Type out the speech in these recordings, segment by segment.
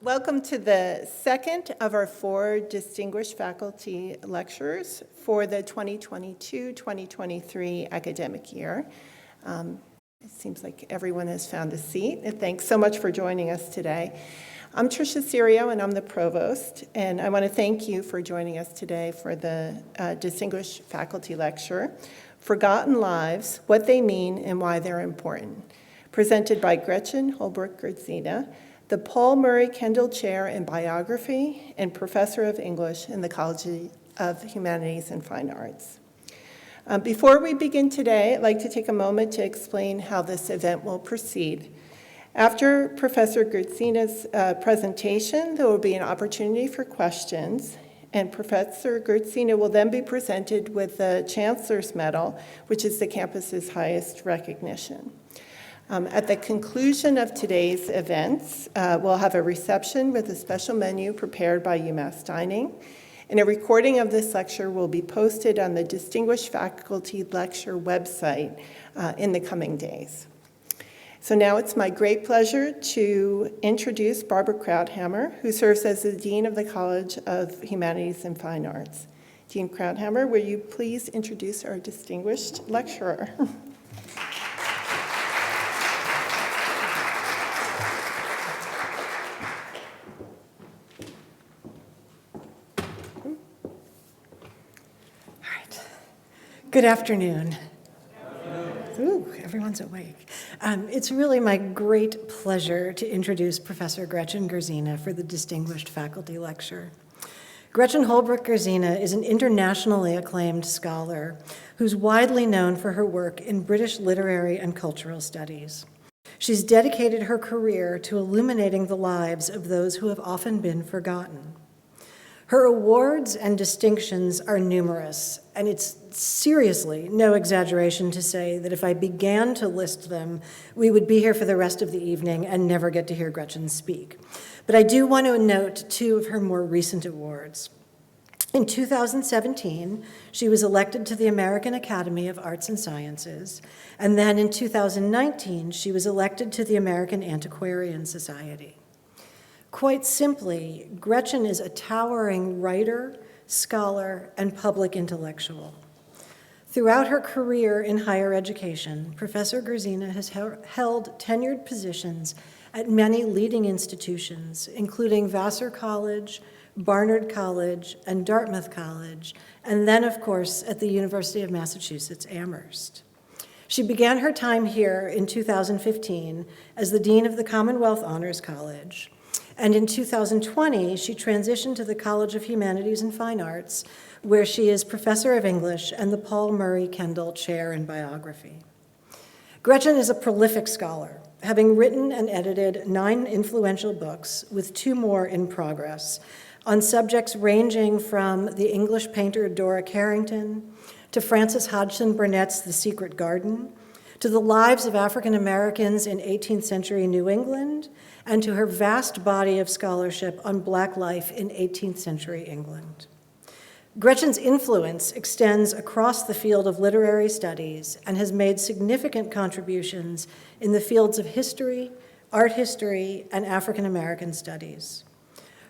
Welcome to the second of our 4 distinguished faculty lectures for the 2022-2023 academic year. It seems like everyone has found a seat. And thanks so much for joining us today. I'm Tricia Serio, and I'm the provost, and I want to thank you for joining us today for the distinguished faculty lecture, Forgotten Lives, What They Mean and Why They're Important, presented by Gretchen Holbrook-Gerdzina, the Paul Murray Kendall Chair in Biography and Professor of English in the College of Humanities and Fine Arts. Before we begin today, I'd like to take a moment to explain how this event will proceed. After Professor Gerdzina's presentation, there will be an opportunity for questions, and Professor Gerdzina will then be presented with the Chancellor's Medal, which is the campus's highest recognition. At the conclusion of today's events, we'll have a reception with a special menu prepared by UMass Dining, and a recording of this lecture will be posted on the Distinguished Faculty Lecture website in the coming days. So now it's my great pleasure to introduce Barbara Krauthammer, who serves as the Dean of the College of Humanities and Fine Arts. Dean Krauthammer, will you please introduce our distinguished lecturer? Good afternoon. Ooh, everyone's awake. It's really my great pleasure to introduce Professor Gretchen Gerdzina for the Distinguished Faculty Lecture. Gretchen Holbrook-Gerdzina is an internationally acclaimed scholar who's widely known for her work in British literary and cultural studies. She's dedicated her career to illuminating the lives of those who have often been forgotten. Her awards and distinctions are numerous, and it's seriously no exaggeration to say that if I began to list them, we would be here for the rest of the evening and never get to hear Gretchen speak. But I do want to note 2 of her more recent awards. In 2017, she was elected to the American Academy of Arts and Sciences, and then in 2019, she was elected to the American Antiquarian Society. Quite simply, Gretchen is a towering writer, scholar, and public intellectual. Throughout her career in higher education, Professor Gerdzina has held tenured positions at many leading institutions, including Vassar College, Barnard College, and Dartmouth College, and then, of course, at the University of Massachusetts Amherst. She began her time here in 2015 as the Dean of the Commonwealth Honors College. And in 2020, she transitioned to the College of Humanities and Fine Arts, where she is Professor of English and the Paul Murray Kendall Chair in Biography. Gretchen is a prolific scholar, having written and edited 9 influential books, with 2 more in progress, on subjects ranging from the English painter Dora Carrington, to Frances Hodgson Burnett's The Secret Garden, to the lives of African Americans in 18th century New England, and to her vast body of scholarship on Black life in 18th century England. Gretchen's influence extends across the field of literary studies and has made significant contributions in the fields of history, art history, and African American studies.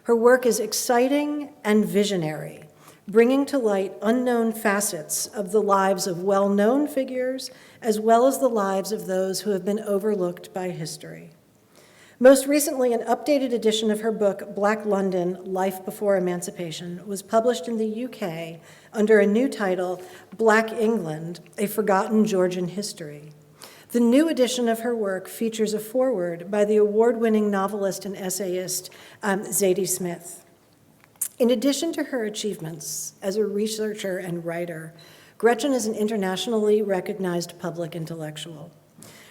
Her work is exciting and visionary, bringing to light unknown facets of the lives of well-known figures, as well as the lives of those who have been overlooked by history. Most recently, an updated edition of her book, Black London, Life Before Emancipation, was published in the UK under a new title, Black England, A Forgotten Georgian History. The new edition of her work features a foreword by the award-winning novelist and essayist Zadie Smith. In addition to her achievements as a researcher and writer, Gretchen is an internationally recognized public intellectual.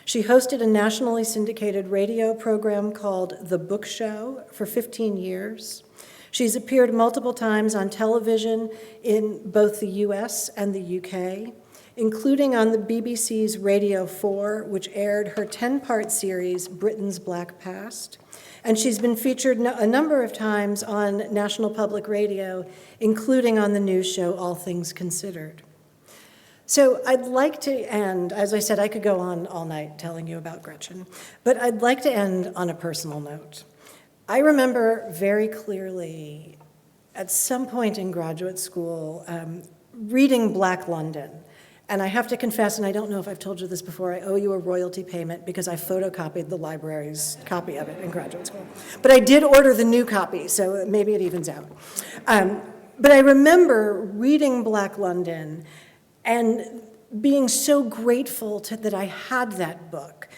She hosted a nationally syndicated radio program called The Book Show for 15 years. She's appeared multiple times on television in both the US and the UK, including on the BBC's Radio 4, which aired her 10-part series, Britain's Black Past. And she's been featured a number of times on National Public Radio, including on the news show All Things Considered. So I'd like to end, as I said, I could go on all night telling you about Gretchen, but I'd like to end on a personal note. I remember very clearly at some point in graduate school reading Black London. And I have to confess, and I don't know if I've told you this before, I owe you a royalty payment because I photocopied the library's copy of it in graduate school. But I did order the new copy, so maybe it evens out. But I remember reading Black London and being so grateful that I had that book.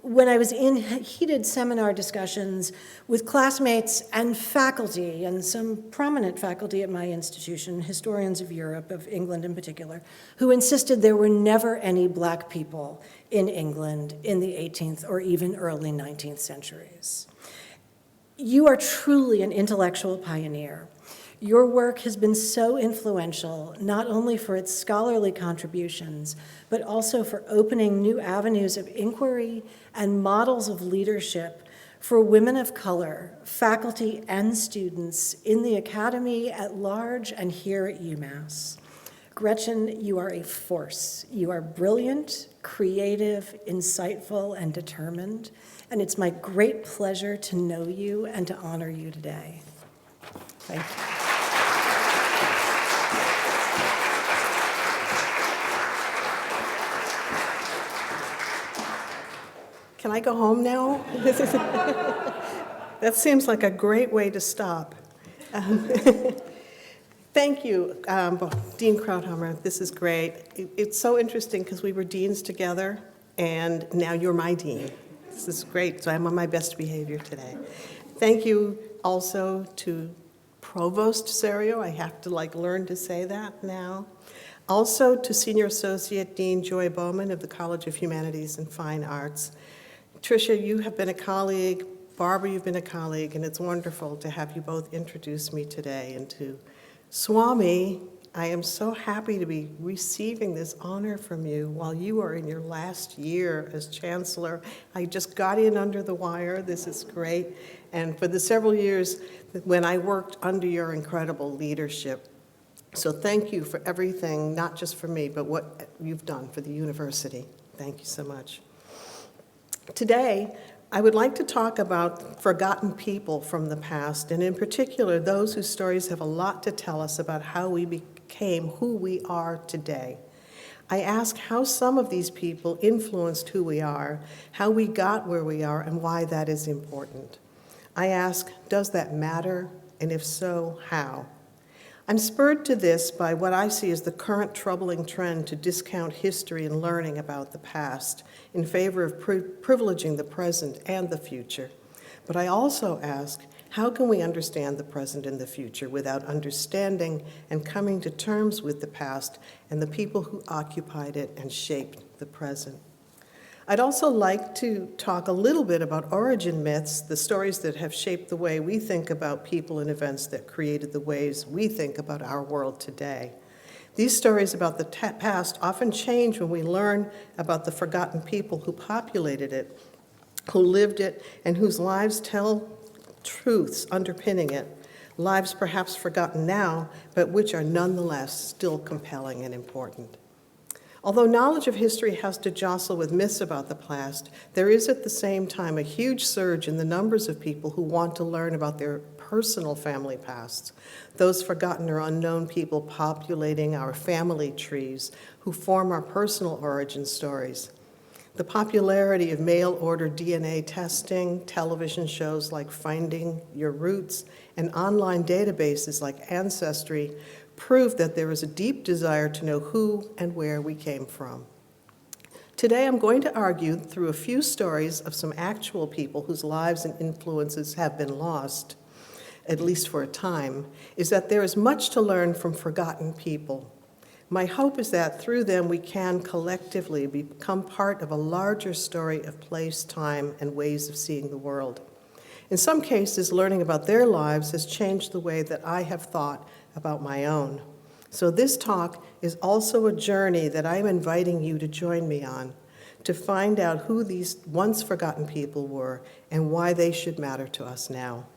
When I was in heated seminar discussions with classmates and faculty, and some prominent faculty at my institution, historians of Europe, of England in particular, who insisted there were never any Black people in England in the 18th or even early 19th centuries. You are truly an intellectual pioneer. Your work has been so influential, not only for its scholarly contributions, but also for opening new avenues of inquiry and models of leadership for women of color, faculty and students in the academy at large and here at UMass. Gretchen, you are a force. You are brilliant, creative, insightful, and determined, and it's my great pleasure to know you and to honor you today. Thank you. Can I go home now? That seems like a great way to stop. Thank you, Dean Krauthammer. This is great. It's so interesting because we were deans together, and now you're my dean. This is great, so I'm on my best behavior today. Thank you also to Provost Serio. I have to learn to say that now. Also to Senior Associate Dean Joy Bowman of the College of Humanities and Fine Arts. Tricia, you have been a colleague. Barbara, you've been a colleague, and it's wonderful to have you both introduce me today. And to Swami, I am so happy to be receiving this honor from you while you are in your last year as Chancellor. I just got in under the wire. This is great. And for the several years when I worked under your incredible leadership. So thank you for everything, not just for me, but what you've done for the university. Thank you so much. Today, I would like to talk about forgotten people from the past, and in particular, those whose stories have a lot to tell us about how we became who we are today. I ask how some of these people influenced who we are, how we got where we are, and why that is important. I ask, does that matter? And if so, how? I'm spurred to this by what I see as the current troubling trend to discount history and learning about the past in favor of privileging the present and the future. But I also ask, how can we understand the present and the future without understanding and coming to terms with the past and the people who occupied it and shaped the present? I'd also like to talk a little bit about origin myths, the stories that have shaped the way we think about people and events that created the ways we think about our world today. These stories about the past often change when we learn about the forgotten people who populated it, who lived it, and whose lives tell truths underpinning it, lives perhaps forgotten now, but which are nonetheless still compelling and important. Although knowledge of history has to jostle with myths about the past, there is at the same time a huge surge in the numbers of people who want to learn about their personal family pasts, those forgotten or unknown people populating our family trees who form our personal origin stories. The popularity of mail-order DNA testing, television shows like Finding Your Roots, and online databases like Ancestry prove that there is a deep desire to know who and where we came from. Today, I'm going to argue through a few stories of some actual people whose lives and influences have been lost, at least for a time, is that there is much to learn from forgotten people. My hope is that through them we can collectively become part of a larger story of place, time, and ways of seeing the world. In some cases, learning about their lives has changed the way that I have thought about my own. So this talk is also a journey that I'm inviting you to join me on, to find out who these once forgotten people were and why they should matter to us now.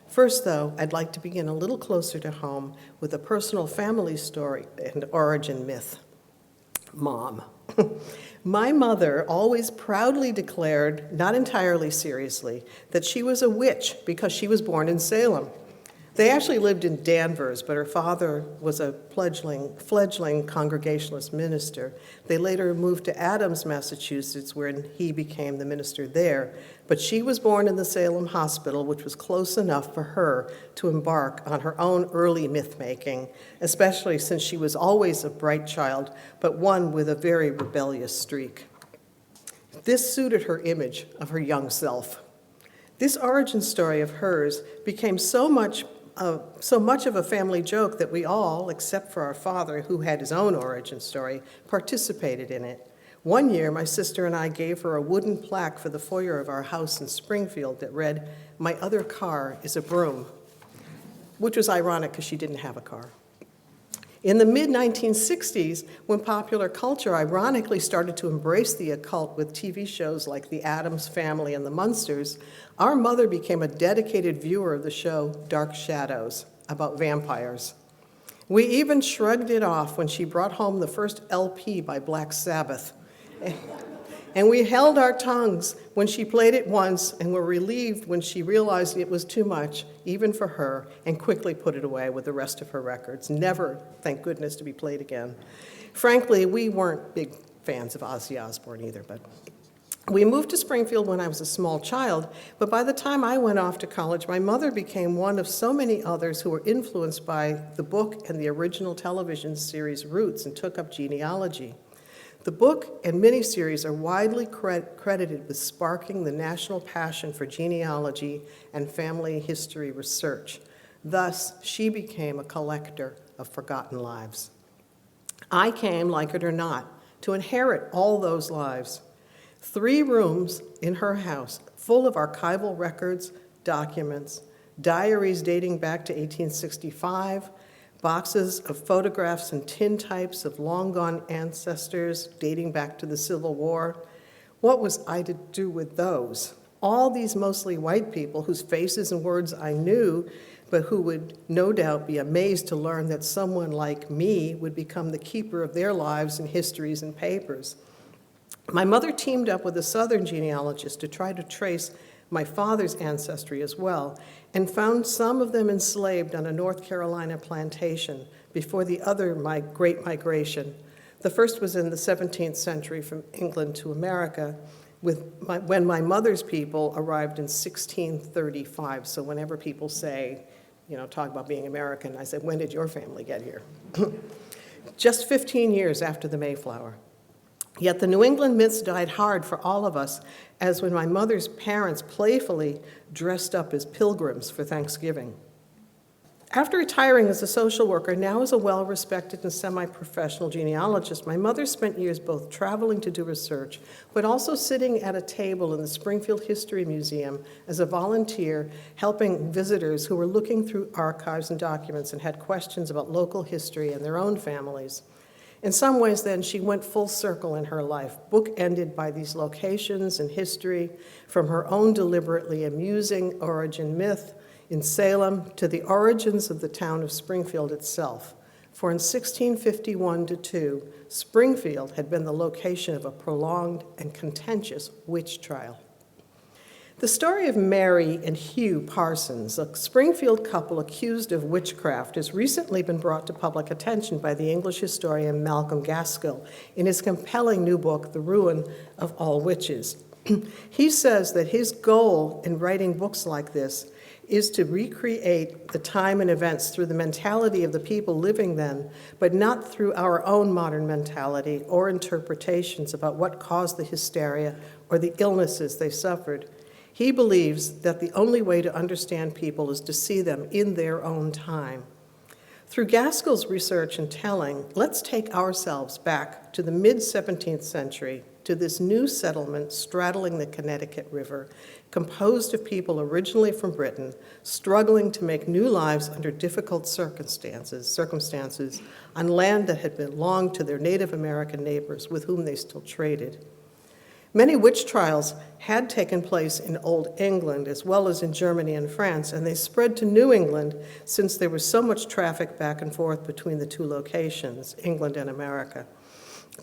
First, though, I'd like to begin a little closer to home with a personal family story and origin myth. Mom. My mother always proudly declared, not entirely seriously, that she was a witch because she was born in Salem. They actually lived in Danvers, but her father was a fledgling Congregationalist minister. They later moved to Adams, Massachusetts, where he became the minister there. But she was born in the Salem Hospital, which was close enough for her to embark on her own early myth-making, especially since she was always a bright child, but one with a very rebellious streak. This suited her image of her young self. This origin story of hers became so much of a family joke that we all, except for our father, who had his own origin story, participated in it. One year, my sister and I gave her a wooden plaque for the foyer of our house in Springfield that read, "My other car is a broom," which was ironic because she didn't have a car. In the mid-1960s, when popular culture ironically started to embrace the occult with TV shows like The Addams Family and The Munsters, our mother became a dedicated viewer of the show Dark Shadows, about vampires. We even shrugged it off when she brought home the first LP by Black Sabbath. And we held our tongues when she played it once and were relieved when she realized it was too much, even for her, and quickly put it away with the rest of her records, never, thank goodness, to be played again. Frankly, we weren't big fans of Ozzy Osbourne either, but we moved to Springfield when I was a small child, but by the time I went off to college, my mother became one of so many others who were influenced by the book and the original television series Roots and took up genealogy. The book and miniseries are widely credited with sparking the national passion for genealogy and family history research. Thus, she became a collector of forgotten lives. I came, like it or not, to inherit all those lives. 3 rooms in her house full of archival records, documents, diaries dating back to 1865, boxes of photographs and tintypes of long-gone ancestors dating back to the Civil War. What was I to do with those? All these mostly white people whose faces and words I knew, but who would no doubt be amazed to learn that someone like me would become the keeper of their lives and histories and papers. My mother teamed up with a Southern genealogist to try to trace my father's ancestry as well, and found some of them enslaved on a North Carolina plantation before the other Great Migration. The first was in the 17th century from England to America, when my mother's people arrived in 1635. So whenever people say, talk about being American, I say, when did your family get here? Just 15 years after the Mayflower. Yet the New England myths died hard for all of us, as when my mother's parents playfully dressed up as pilgrims for Thanksgiving. After retiring as a social worker, now as a well-respected and semi-professional genealogist, my mother spent years both traveling to do research, but also sitting at a table in the Springfield History Museum as a volunteer, helping visitors who were looking through archives and documents and had questions about local history and their own families. In some ways, then, she went full circle in her life, bookended by these locations and history, from her own deliberately amusing origin myth in Salem to the origins of the town of Springfield itself. For in 1651-2, Springfield had been the location of a prolonged and contentious witch trial. The story of Mary and Hugh Parsons, a Springfield couple accused of witchcraft, has recently been brought to public attention by the English historian Malcolm Gaskill in his compelling new book, The Ruin of All Witches. He says that his goal in writing books like this is to recreate the time and events through the mentality of the people living then, but not through our own modern mentality or interpretations about what caused the hysteria or the illnesses they suffered. He believes that the only way to understand people is to see them in their own time. Through Gaskell's research and telling, let's take ourselves back to the mid-17th century, to this new settlement straddling the Connecticut River, composed of people originally from Britain, struggling to make new lives under difficult circumstances on land that had belonged to their Native American neighbors with whom they still traded. Many witch trials had taken place in Old England as well as in Germany and France, and they spread to New England since there was so much traffic back and forth between the two locations, England and America.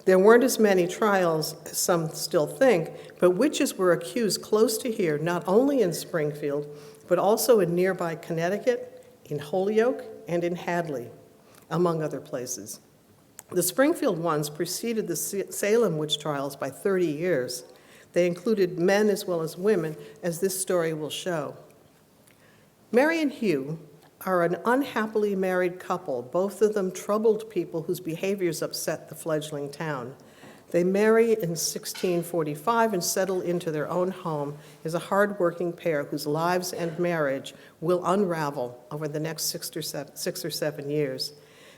There weren't as many trials as some still think, but witches were accused close to here, not only in Springfield, but also in nearby Connecticut, in Holyoke, and in Hadley, among other places. The Springfield ones preceded the Salem witch trials by 30 years. They included men as well as women, as this story will show. Mary and Hugh are an unhappily married couple, both of them troubled people whose behaviors upset the fledgling town. They marry in 1645 and settle into their own home as a hard-working pair whose lives and marriage will unravel over the next 6 or 7 years.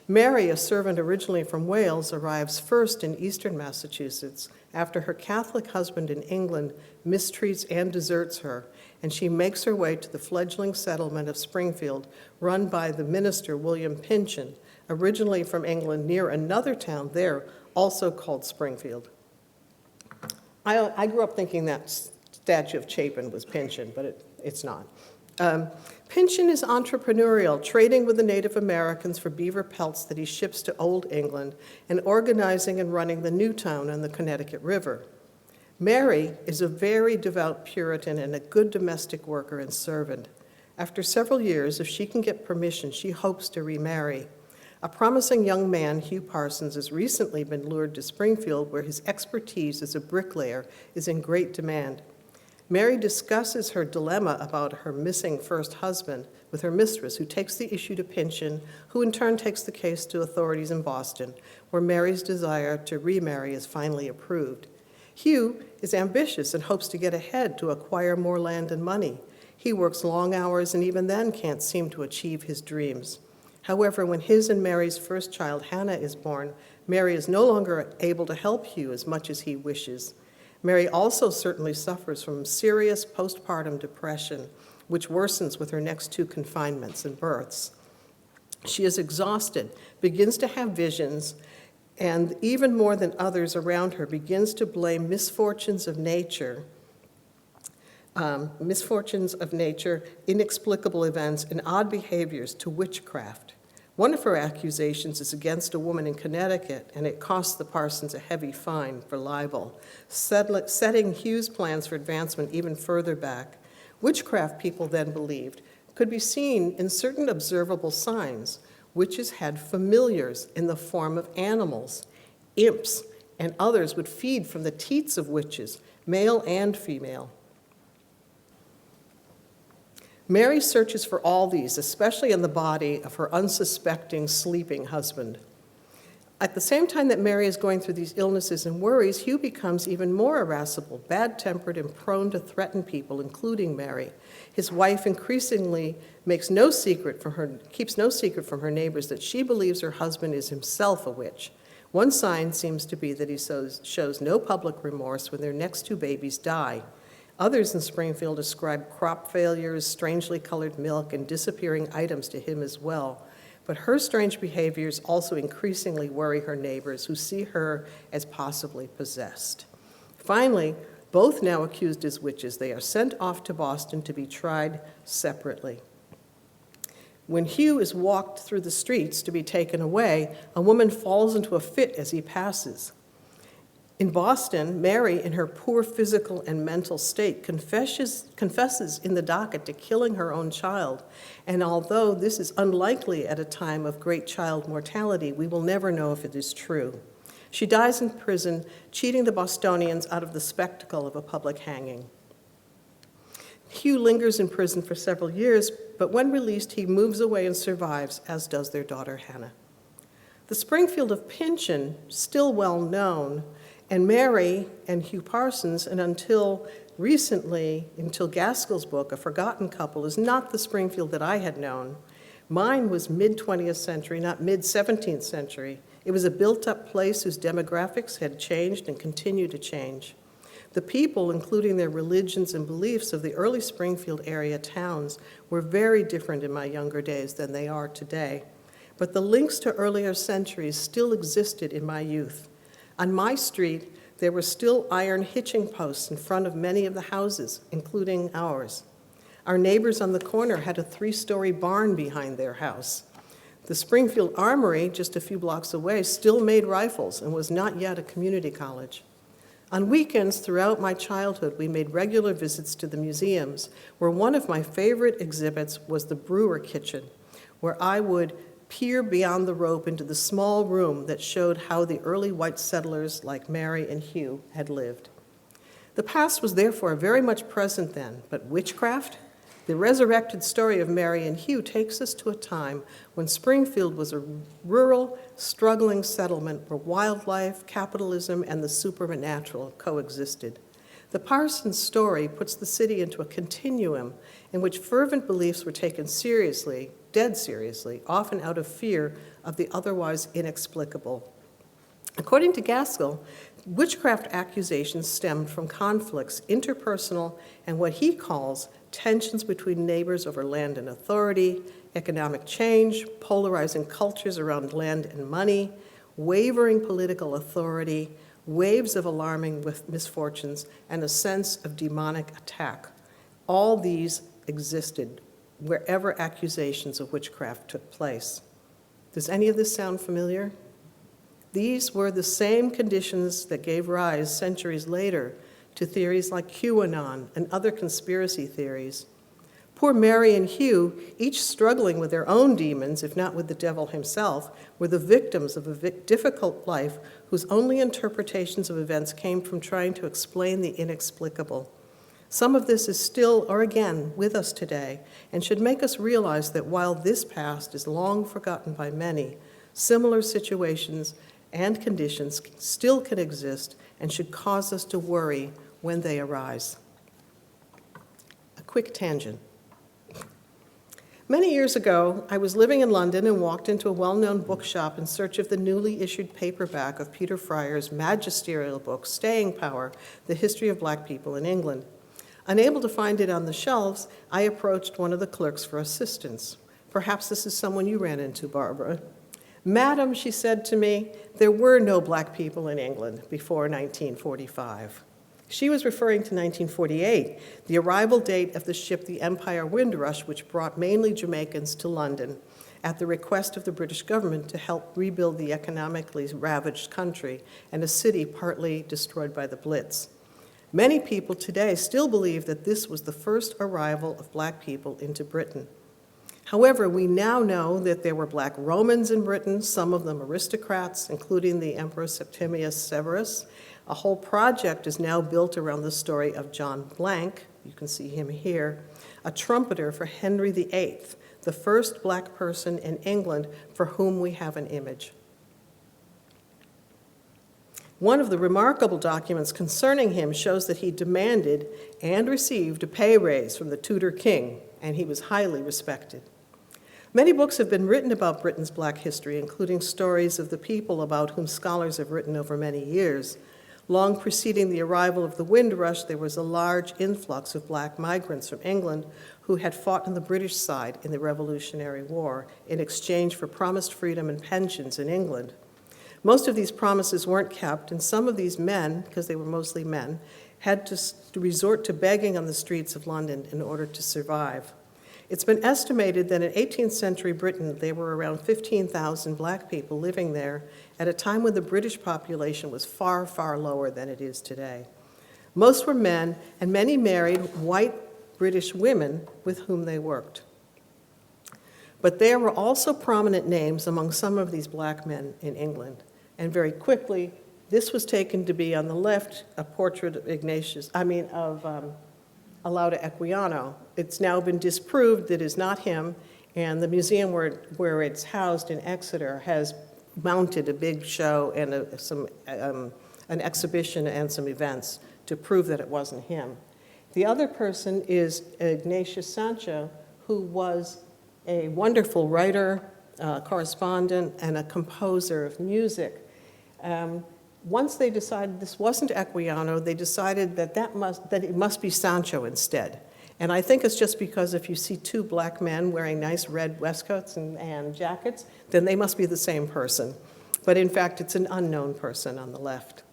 Mary, a servant originally from Wales, arrives first in eastern Massachusetts after her Catholic husband in England mistreats and deserts her, and she makes her way to the fledgling settlement of Springfield, run by the minister William Pynchon, originally from England, near another town there, also called Springfield. I grew up thinking that statue of Chapin was Pynchon, but it's not. Pynchon is entrepreneurial, trading with the Native Americans for beaver pelts that he ships to Old England, and organizing and running the new town on the Connecticut River. Mary is a very devout Puritan and a good domestic worker and servant. After several years, if she can get permission, she hopes to remarry. A promising young man, Hugh Parsons, has recently been lured to Springfield, where his expertise as a bricklayer is in great demand. Mary discusses her dilemma about her missing first husband with her mistress, who takes the issue to Pynchon, who in turn takes the case to authorities in Boston, where Mary's desire to remarry is finally approved. Hugh is ambitious and hopes to get ahead to acquire more land and money. He works long hours and even then can't seem to achieve his dreams. However, when his and Mary's first child, Hannah, is born, Mary is no longer able to help Hugh as much as he wishes. Mary also certainly suffers from serious postpartum depression, which worsens with her next 2 confinements and births. She is exhausted, begins to have visions, and even more than others around her, begins to blame misfortunes of nature, inexplicable events, and odd behaviors to witchcraft. One of her accusations is against a woman in Connecticut, and it costs the Parsons a heavy fine for libel, setting Hugh's plans for advancement even further back. Witchcraft, people then believed, could be seen in certain observable signs. Witches had familiars in the form of animals. Imps and others would feed from the teats of witches, male and female. Mary searches for all these, especially in the body of her unsuspecting, sleeping husband. At the same time that Mary is going through these illnesses and worries, Hugh becomes even more irascible, bad-tempered, and prone to threaten people, including Mary. His wife increasingly keeps no secret from her neighbors that she believes her husband is himself a witch. One sign seems to be that he shows no public remorse when their next 2 babies die. Others in Springfield ascribe crop failures, strangely colored milk, and disappearing items to him as well. But her strange behaviors also increasingly worry her neighbors, who see her as possibly possessed. Finally, both now accused as witches, they are sent off to Boston to be tried separately. When Hugh is walked through the streets to be taken away, a woman falls into a fit as he passes. In Boston, Mary, in her poor physical and mental state, confesses in the docket to killing her own child. And although this is unlikely at a time of great child mortality, we will never know if it is true. She dies in prison, cheating the Bostonians out of the spectacle of a public hanging. Hugh lingers in prison for several years, but when released, he moves away and survives, as does their daughter, Hannah. The Springfield of Pynchon, still well known, and Mary and Hugh Parsons, and until recently, until Gaskell's book, A Forgotten Couple, is not the Springfield that I had known. Mine was mid-20th century, not mid-17th century. It was a built-up place whose demographics had changed and continue to change. The people, including their religions and beliefs of the early Springfield area towns, were very different in my younger days than they are today. But the links to earlier centuries still existed in my youth. On my street, there were still iron hitching posts in front of many of the houses, including ours. Our neighbors on the corner had a 3-story barn behind their house. The Springfield Armory, just a few blocks away, still made rifles and was not yet a community college. On weekends throughout my childhood, we made regular visits to the museums, where one of my favorite exhibits was the Brewer Kitchen, where I would peer beyond the rope into the small room that showed how the early white settlers like Mary and Hugh had lived. The past was therefore very much present then, but witchcraft? The resurrected story of Mary and Hugh takes us to a time when Springfield was a rural, struggling settlement where wildlife, capitalism, and the supernatural coexisted. The Parsons story puts the city into a continuum in which fervent beliefs were taken seriously, dead seriously, often out of fear of the otherwise inexplicable. According to Gaskell, witchcraft accusations stemmed from conflicts, interpersonal, and what he calls tensions between neighbors over land and authority, economic change, polarizing cultures around land and money, wavering political authority, waves of alarming misfortunes, and a sense of demonic attack. All these existed wherever accusations of witchcraft took place. Does any of this sound familiar? These were the same conditions that gave rise centuries later to theories like QAnon and other conspiracy theories. Poor Mary and Hugh, each struggling with their own demons, if not with the devil himself, were the victims of a difficult life whose only interpretations of events came from trying to explain the inexplicable. Some of this is still, or again, with us today, and should make us realize that while this past is long forgotten by many, similar situations and conditions still can exist and should cause us to worry when they arise. A quick tangent. Many years ago, I was living in London and walked into a well-known bookshop in search of the newly issued paperback of Peter Fryer's magisterial book, Staying Power: The History of Black People in England. Unable to find it on the shelves, I approached one of the clerks for assistance. Perhaps this is someone you ran into, Barbara. "Madam," she said to me, "there were no black people in England before 1945. She was referring to 1948, the arrival date of the ship the Empire Windrush, which brought mainly Jamaicans to London at the request of the British government to help rebuild the economically ravaged country and a city partly destroyed by the Blitz. Many people today still believe that this was the first arrival of black people into Britain. However, we now know that there were black Romans in Britain, some of them aristocrats, including the Emperor Septimius Severus. A whole project is now built around the story of John Blank, you can see him here, a trumpeter for Henry VIII, the first black person in England for whom we have an image. One of the remarkable documents concerning him shows that he demanded and received a pay raise from the Tudor king, and he was highly respected. Many books have been written about Britain's black history, including stories of the people about whom scholars have written over many years. Long preceding the arrival of the Windrush, there was a large influx of black migrants from England who had fought on the British side in the Revolutionary War in exchange for promised freedom and pensions in England. Most of these promises weren't kept, and some of these men, because they were mostly men, had to resort to begging on the streets of London in order to survive. It's been estimated that in 18th century Britain, there were around 15,000 black people living there at a time when the British population was far, far lower than it is today. Most were men, and many married white British women with whom they worked. But there were also prominent names among some of these black men in England. And very quickly, this was taken to be on the left, a portrait of Olaudah Equiano. It's now been disproved that it's not him, and the museum where it's housed in Exeter has mounted a big show and an exhibition and some events to prove that it wasn't him. The other person is Ignatius Sancho, who was a wonderful writer, correspondent, and a composer of music. Once they decided this wasn't Equiano, they decided that it must be Sancho instead. And I think it's just because if you see two black men wearing nice red waistcoats and jackets, then they must be the same person. But in fact, it's an unknown person on the left.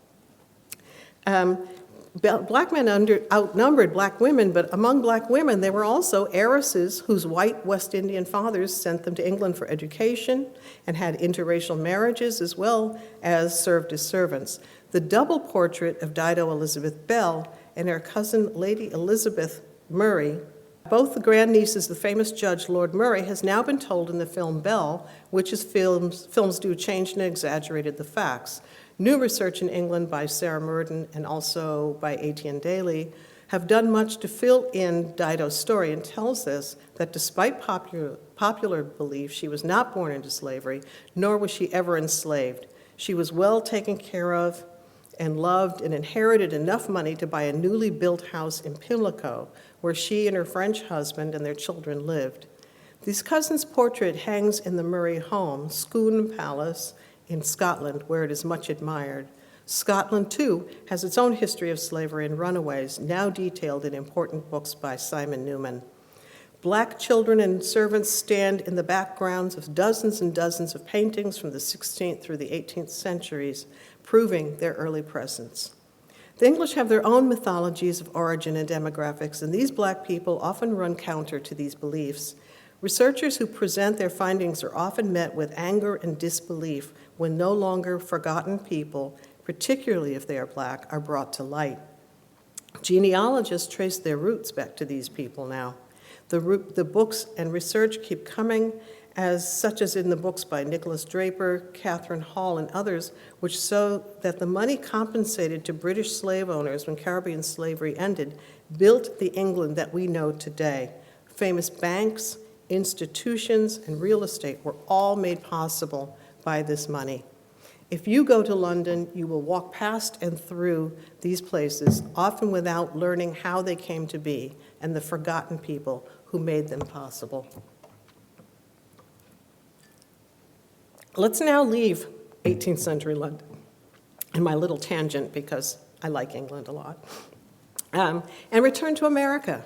Black men outnumbered black women, but among black women, there were also heiresses whose white West Indian fathers sent them to England for education and had interracial marriages as well as served as servants. The double portrait of Dido Elizabeth Bell and her cousin Lady Elizabeth Murray, both the grandnieces of the famous judge Lord Murray, has now been told in the film Belle, which is films do changed and exaggerated the facts. New research in England by Sarah Murden and also by Etienne Daly have done much to fill in Dido's story and tells us that despite popular belief, she was not born into slavery, nor was she ever enslaved. She was well taken care of and loved and inherited enough money to buy a newly built house in Pimlico, where she and her French husband and their children lived. This cousin's portrait hangs in the Murray home, Scone Palace, in Scotland, where it is much admired. Scotland, too, has its own history of slavery and runaways, now detailed in important books by Simon Newman. Black children and servants stand in the backgrounds of dozens and dozens of paintings from the 16th through the 18th centuries, proving their early presence. The English have their own mythologies of origin and demographics, and these black people often run counter to these beliefs. Researchers who present their findings are often met with anger and disbelief when no longer forgotten people, particularly if they are black, are brought to light. Genealogists trace their roots back to these people now. The books and research keep coming, such as in the books by Nicholas Draper, Catherine Hall, and others, which show that the money compensated to British slave owners when Caribbean slavery ended built the England that we know today. Famous banks, institutions, and real estate were all made possible by this money. If you go to London, you will walk past and through these places, often without learning how they came to be and the forgotten people who made them possible. Let's now leave 18th century London and my little tangent, because I like England a lot, and return to America.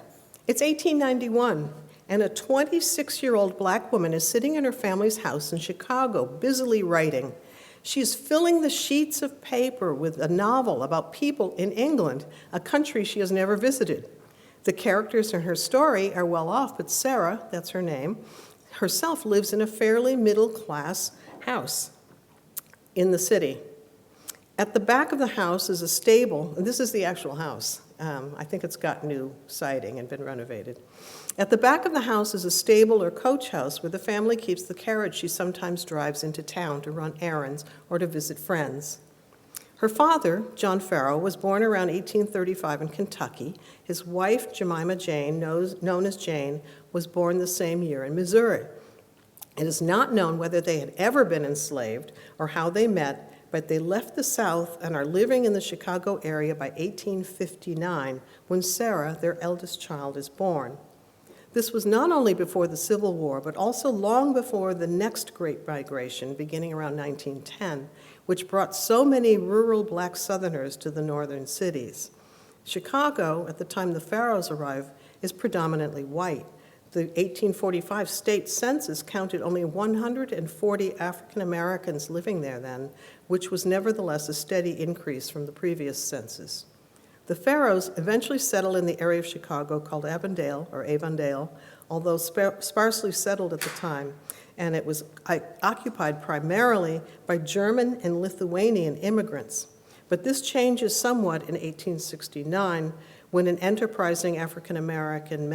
It's 1891. And a 26-year-old black woman is sitting in her family's house in Chicago, busily writing. She is filling the sheets of paper with a novel about people in England, a country she has never visited. The characters in her story are well off, but Sarah, that's her name, herself lives in a fairly middle-class house in the city. At the back of the house is a stable, and this is the actual house. I think it's got new siding and been renovated. At the back of the house is a stable or coach house where the family keeps the carriage she sometimes drives into town to run errands or to visit friends. Her father, John Farrow, was born around 1835 in Kentucky. His wife, Jemima Jane, known as Jane, was born the same year in Missouri. It is not known whether they had ever been enslaved or how they met, but they left the South and are living in the Chicago area by 1859, when Sarah, their eldest child, is born. This was not only before the Civil War, but also long before the next Great Migration, beginning around 1910, which brought so many rural black Southerners to the northern cities. Chicago, at the time the Farrows arrived, is predominantly white. The 1845 state census counted only 140 African Americans living there then, which was nevertheless a steady increase from the previous census. The Farrows eventually settled in the area of Chicago called Avondale, although sparsely settled at the time, and it was occupied primarily by German and Lithuanian immigrants. But this changes somewhat in 1869, when an enterprising African-American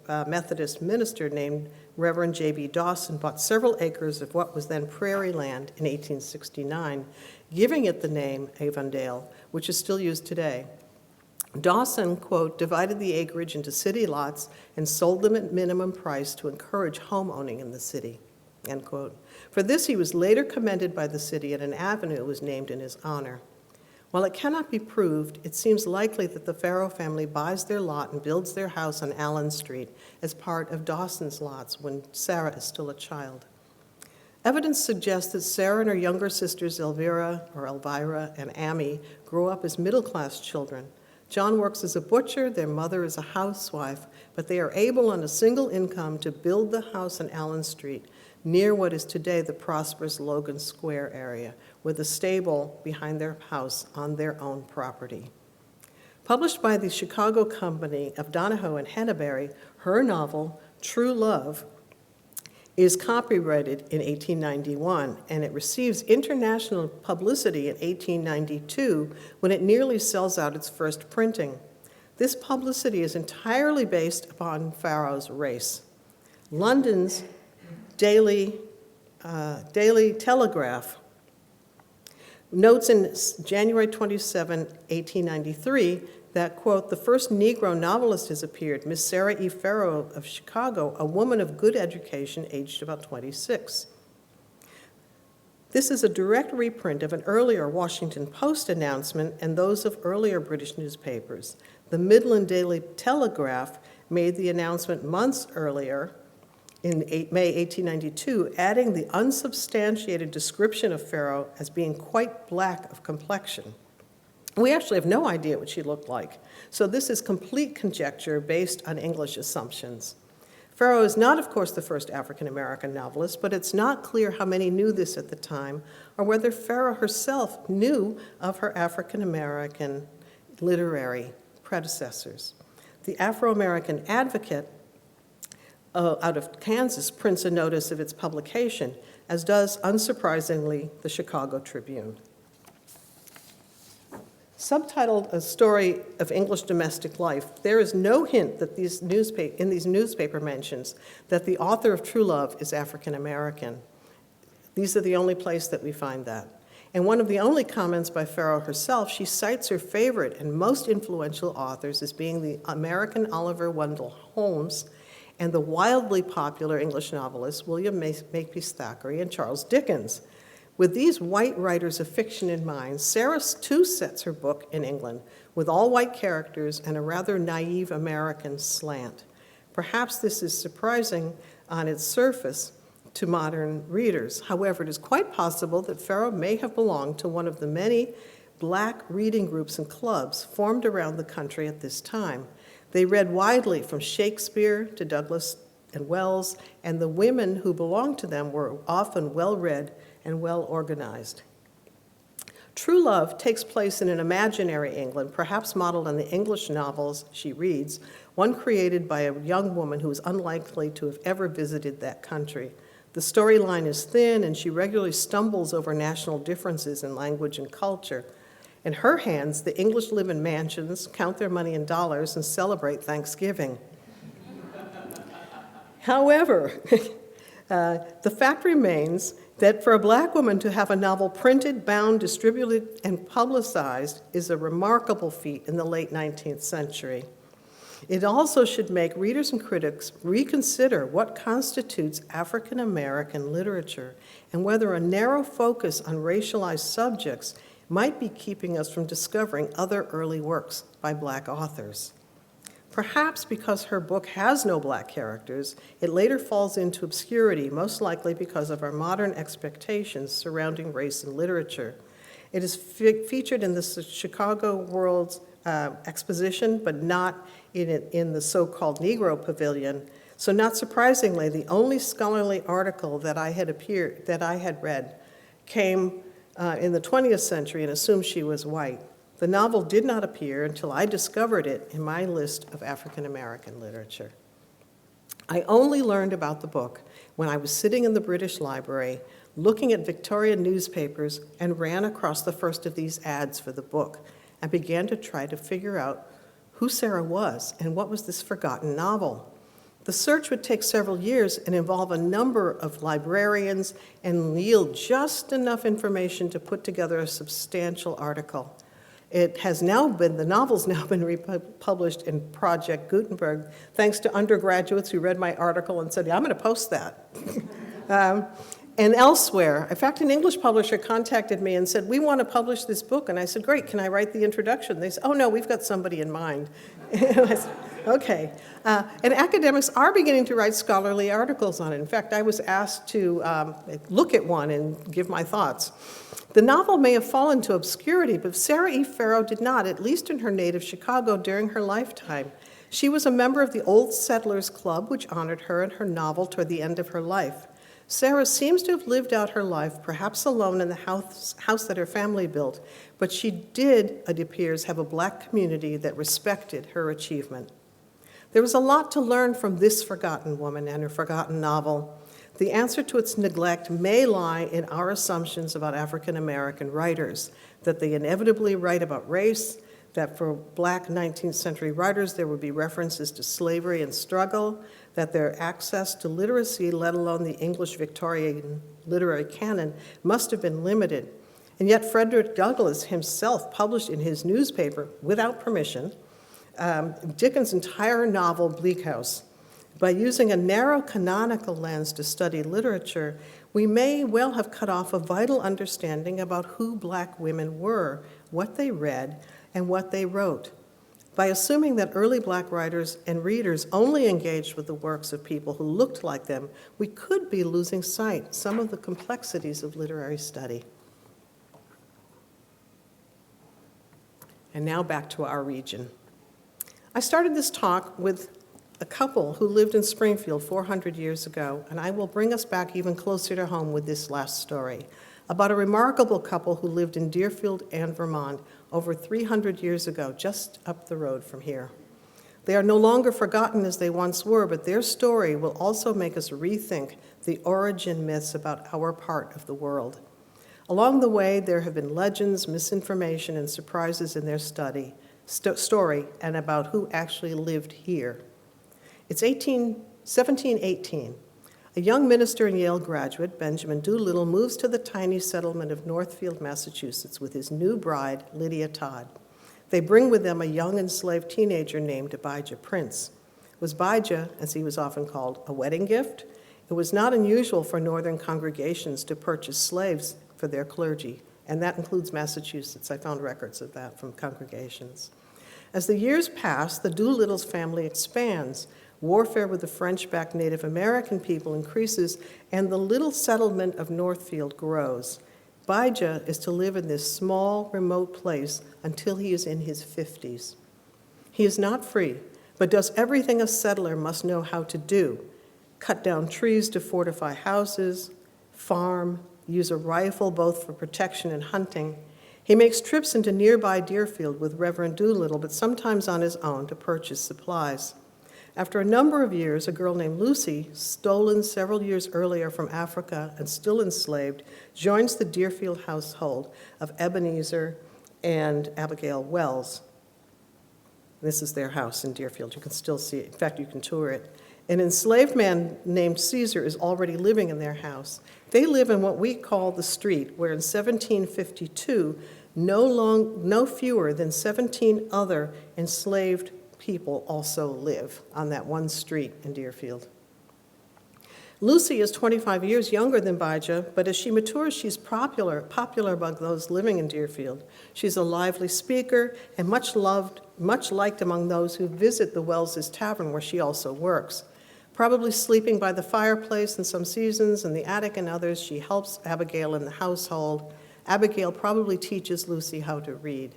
Methodist minister named Reverend J.B. Dawson bought several acres of what was then prairie land in 1869, giving it the name Avondale, which is still used today. Dawson, quote, divided the acreage into city lots and sold them at minimum price to encourage home owning in the city, end quote. For this, he was later commended by the city, and an avenue was named in his honor. While it cannot be proved, it seems likely that the Farrow family buys their lot and builds their house on Allen Street as part of Dawson's lots when Sarah is still a child. Evidence suggests that Sarah and her younger sisters Elvira and Amy grew up as middle-class children. John works as a butcher, their mother is a housewife, but they are able on a single income to build the house on Allen Street, near what is today the prosperous Logan Square area, with a stable behind their house on their own property. Published by the Chicago Company of Donahoe and Henneberry, her novel, True Love, is copyrighted in 1891, and it receives international publicity in 1892 when it nearly sells out its first printing. This publicity is entirely based upon Farrow's race. London's Daily Telegraph notes in January 27, 1893, that, quote, the first Negro novelist has appeared, Miss Sarah E. Farrow of Chicago, a woman of good education, aged about 26. This is a direct reprint of an earlier Washington Post announcement and those of earlier British newspapers. The Midland Daily Telegraph made the announcement months earlier, in May 1892, adding the unsubstantiated description of Farrow as being quite black of complexion. We actually have no idea what she looked like, so this is complete conjecture based on English assumptions. Farrow is not, of course, the first African-American novelist, but it's not clear how many knew this at the time, or whether Farrow herself knew of her African-American literary predecessors. The Afro-American Advocate out of Kansas prints a notice of its publication, as does, unsurprisingly, the Chicago Tribune. Subtitled A Story of English Domestic Life, there is no hint that in these newspaper mentions that the author of True Love is African American. These are the only place that we find that. And one of the only comments by Farrow herself, she cites her favorite and most influential authors as being the American Oliver Wendell Holmes and the wildly popular English novelists William Makepeace Thackeray and Charles Dickens. With these white writers of fiction in mind, Sarah too sets her book in England with all white characters and a rather naive American slant. Perhaps this is surprising on its surface to modern readers. However, it is quite possible that Farrow may have belonged to one of the many black reading groups and clubs formed around the country at this time. They read widely from Shakespeare to Douglas and Wells, and the women who belonged to them were often well-read and well-organized. True Love takes place in an imaginary England, perhaps modeled on the English novels she reads, one created by a young woman who is unlikely to have ever visited that country. The storyline is thin, and she regularly stumbles over national differences in language and culture. In her hands, the English live in mansions, count their money in dollars, and celebrate Thanksgiving. However, the fact remains that for a black woman to have a novel printed, bound, distributed, and publicized is a remarkable feat in the late 19th century. It also should make readers and critics reconsider what constitutes African American literature and whether a narrow focus on racialized subjects might be keeping us from discovering other early works by black authors. Perhaps because her book has no black characters, it later falls into obscurity, most likely because of our modern expectations surrounding race in literature. It is featured in the Chicago World's Exposition, but not in the so-called Negro Pavilion. So not surprisingly, the only scholarly article that I had read came in the 20th century and assumed she was white. The novel did not appear until I discovered it in my list of African American literature. I only learned about the book when I was sitting in the British Library looking at Victorian newspapers and ran across the first of these ads for the book and began to try to figure out who Sarah was and what was this forgotten novel. The search would take several years and involve a number of librarians and yield just enough information to put together a substantial article. The novel's now been republished in Project Gutenberg, thanks to undergraduates who read my article and said, yeah, I'm going to post that. And elsewhere. In fact, an English publisher contacted me and said, we want to publish this book. And I said, great, can I write the introduction? They said, oh, no, we've got somebody in mind. And I said, okay. And academics are beginning to write scholarly articles on it. In fact, I was asked to look at one and give my thoughts. The novel may have fallen to obscurity, but Sarah E. Farrow did not, at least in her native Chicago during her lifetime. She was a member of the Old Settlers Club, which honored her and her novel toward the end of her life. Sarah seems to have lived out her life, perhaps alone in the house that her family built, but she did, it appears, have a Black community that respected her achievement. There was a lot to learn from this forgotten woman and her forgotten novel. The answer to its neglect may lie in our assumptions about African American writers, that they inevitably write about race, that for Black 19th century writers there would be references to slavery and struggle, that their access to literacy, let alone the English Victorian literary canon, must have been limited. And yet Frederick Douglass himself published in his newspaper, without permission, Dickens' entire novel, Bleak House. By using a narrow canonical lens to study literature, we may well have cut off a vital understanding about who Black women were, what they read, and what they wrote. By assuming that early Black writers and readers only engaged with the works of people who looked like them, we could be losing sight some of the complexities of literary study. And now back to our region. I started this talk with a couple who lived in Springfield 400 years ago, and I will bring us back even closer to home with this last story about a remarkable couple who lived in Deerfield and Vermont over 300 years ago, just up the road from here. They are no longer forgotten as they once were, but their story will also make us rethink the origin myths about our part of the world. Along the way, there have been legends, misinformation, and surprises in their story and about who actually lived here. It's 1718. A young minister and Yale graduate, Benjamin Doolittle, moves to the tiny settlement of Northfield, Massachusetts, with his new bride, Lydia Todd. They bring with them a young enslaved teenager named Abijah Prince. Was Abijah, as he was often called, a wedding gift? It was not unusual for northern congregations to purchase slaves for their clergy, and that includes Massachusetts. I found records of that from congregations. As the years pass, the Doolittle's family expands. Warfare with the French-backed Native American people increases, and the little settlement of Northfield grows. Abijah is to live in this small, remote place until he is in his 50s. He is not free, but does everything a settler must know how to do: cut down trees to fortify houses, farm, use a rifle both for protection and hunting. He makes trips into nearby Deerfield with Reverend Doolittle, but sometimes on his own to purchase supplies. After a number of years, a girl named Lucy, stolen several years earlier from Africa and still enslaved, joins the Deerfield household of Ebenezer and Abigail Wells. This is their house in Deerfield. You can still see it. In fact, you can tour it. An enslaved man named Caesar is already living in their house. They live in what we call the street, where in 1752, no fewer than 17 other enslaved people also live on that one street in Deerfield. Lucy is 25 years younger than Abijah, but as she matures, she's popular among those living in Deerfield. She's a lively speaker and much liked among those who visit the Wells' Tavern, where she also works. Probably sleeping by the fireplace in some seasons, in the attic in others, she helps Abigail in the household. Abigail probably teaches Lucy how to read.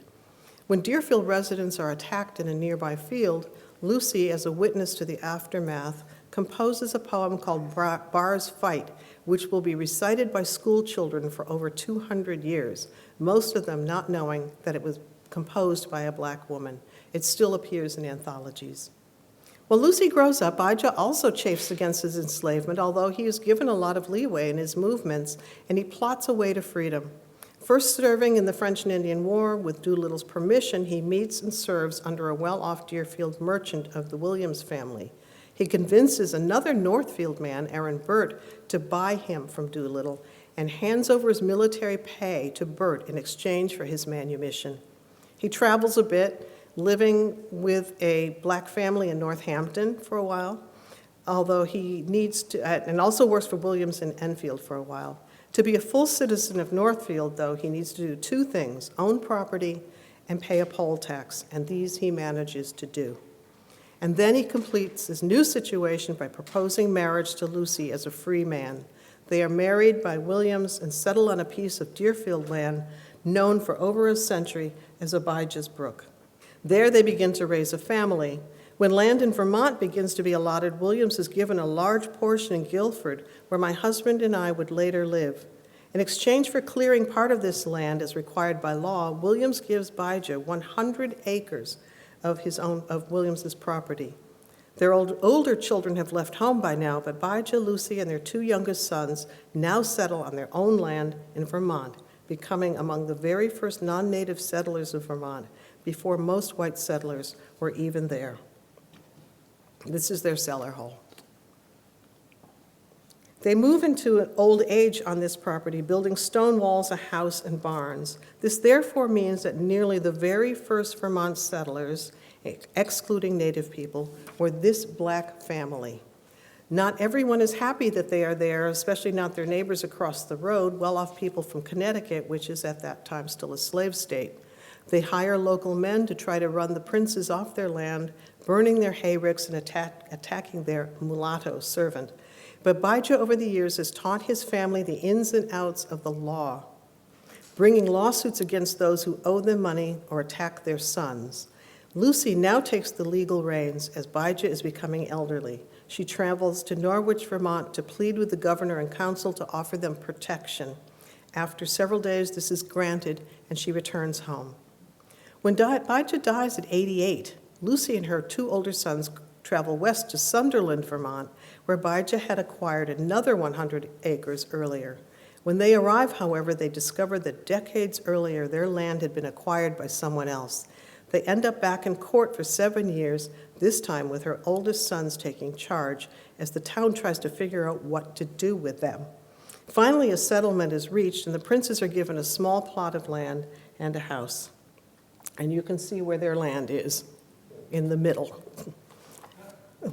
When Deerfield residents are attacked in a nearby field, Lucy, as a witness to the aftermath, composes a poem called Bar's Fight, which will be recited by school children for over 200 years, most of them not knowing that it was composed by a Black woman. It still appears in anthologies. While Lucy grows up, Abijah also chafes against his enslavement, although he is given a lot of leeway in his movements, and he plots a way to freedom. First serving in the French and Indian War, with Doolittle's permission, he meets and serves under a well-off Deerfield merchant of the Williams family. He convinces another Northfield man, Aaron Burt, to buy him from Doolittle and hands over his military pay to Burt in exchange for his manumission. He travels a bit, living with a Black family in Northampton for a while, although he needs to, and also works for Williams in Enfield for a while. To be a full citizen of Northfield, though, he needs to do two things: own property and pay a poll tax, and these he manages to do. And then he completes his new situation by proposing marriage to Lucy as a free man. They are married by Williams and settle on a piece of Deerfield land known for over a century as Abijah's Brook. There they begin to raise a family, When land in Vermont begins to be allotted, Williams is given a large portion in Guilford, where my husband and I would later live. In exchange for clearing part of this land as required by law, Williams gives Bijah 100 acres of Williams's property. Their older children have left home by now, but Bijah, Lucy, and their two youngest sons now settle on their own land in Vermont, becoming among the very first non-native settlers of Vermont, before most white settlers were even there. This is their cellar hole. They move into an old age on this property, building stone walls, a house, and barns. This therefore means that nearly the very first Vermont settlers, excluding Native people, were this black family. Not everyone is happy that they are there, especially not their neighbors across the road, well-off people from Connecticut, which is at that time still a slave state. They hire local men to try to run the princes off their land, burning their hayricks and attacking their mulatto servant. But Bijah over the years has taught his family the ins and outs of the law, bringing lawsuits against those who owe them money or attack their sons. Lucy now takes the legal reins as Bijah is becoming elderly. She travels to Norwich, Vermont to plead with the governor and council to offer them protection. After several days, this is granted, and she returns home. When Bijah dies at 88, Lucy and her two older sons travel west to Sunderland, Vermont, where Bijah had acquired another 100 acres earlier. When they arrive, however, they discover that decades earlier their land had been acquired by someone else. They end up back in court for 7 years, this time with her oldest sons taking charge, as the town tries to figure out what to do with them. Finally, a settlement is reached, and the princes are given a small plot of land and a house. And you can see where their land is, in the middle,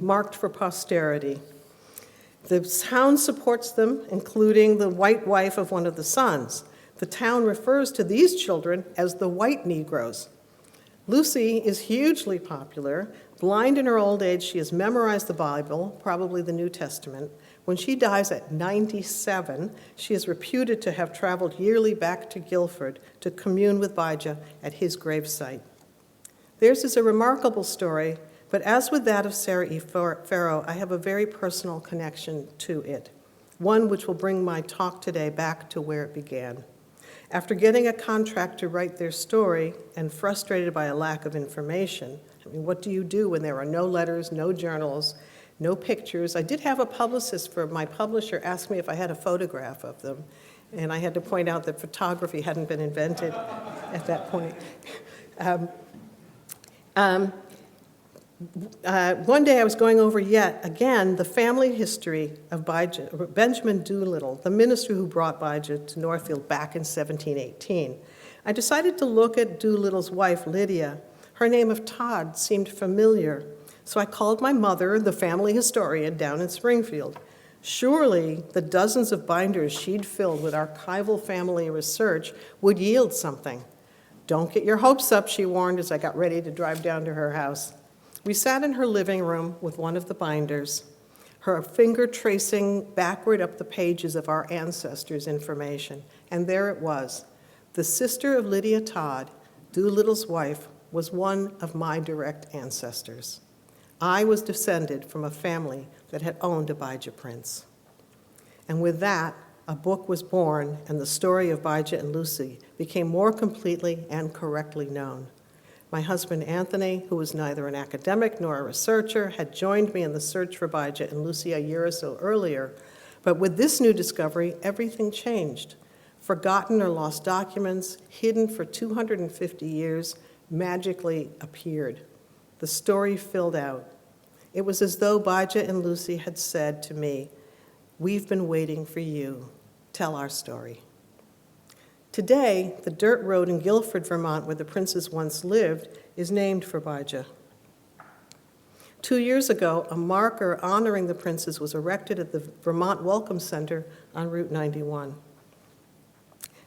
marked for posterity. The town supports them, including the white wife of one of the sons. The town refers to these children as the white Negroes. Lucy is hugely popular. Blind in her old age, she has memorized the Bible, probably the New Testament. When she dies at 97, she is reputed to have traveled yearly back to Guilford to commune with Bijah at his gravesite. Theirs is a remarkable story, but as with that of Sarah E. Farrow, I have a very personal connection to it, one which will bring my talk today back to where it began. After getting a contract to write their story and frustrated by a lack of information, I mean, what do you do when there are no letters, no journals, no pictures? I did have a publicist for my publisher ask me if I had a photograph of them, and I had to point out that photography hadn't been invented at that point. One day I was going over yet again the family history of Benjamin Doolittle, the minister who brought Bijah to Northfield back in 1718. I decided to look at Doolittle's wife, Lydia. Her name of Todd seemed familiar, so I called my mother, the family historian, down in Springfield. Surely the dozens of binders she'd filled with archival family research would yield something. Don't get your hopes up, she warned as I got ready to drive down to her house. We sat in her living room with one of the binders, her finger tracing backward up the pages of our ancestors' information. And there it was. The sister of Lydia Todd, Doolittle's wife, was one of my direct ancestors. I was descended from a family that had owned Abijah Prince. And with that, a book was born, and the story of Bijah and Lucy became more completely and correctly known. My husband, Anthony, who was neither an academic nor a researcher, had joined me in the search for Bijah and Lucy a year or so earlier. But with this new discovery, everything changed. Forgotten or lost documents, hidden for 250 years, magically appeared. The story filled out. It was as though Bijah and Lucy had said to me, "We've been waiting for you. Tell our story." Today, the dirt road in Guilford, Vermont, where the princes once lived, is named for Bijah. 2 years ago, a marker honoring the princes was erected at the Vermont Welcome Center on Route 91.